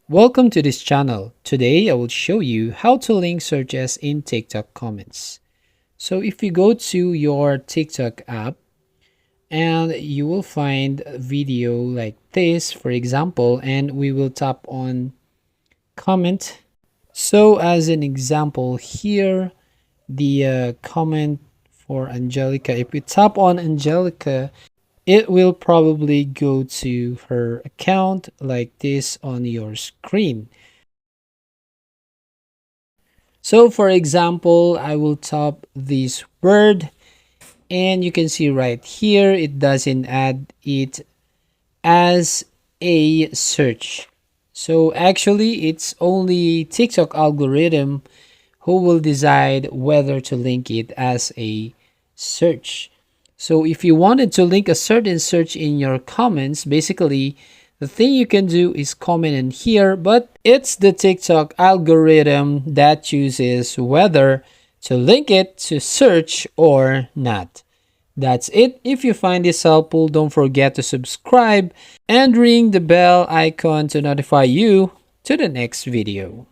Welcome to this channel. Today I will show you how to link searches in TikTok comments. So if you go to your TikTok app and you will find a video like this, for example, and we will tap on comment. So as an example here, the comment for Angelica, if we tap on Angelica, it will probably go to her account like this on your screen. So for example, I will tap this word and you can see right here, it doesn't add it as a search. So actually, it's only TikTok algorithm who will decide whether to link it as a search. So if you wanted to link a certain search in your comments, basically the thing you can do is comment in here, but it's the TikTok algorithm that chooses whether to link it to search or not. That's it. If you find this helpful, don't forget to subscribe and ring the bell icon to notify you to the next video.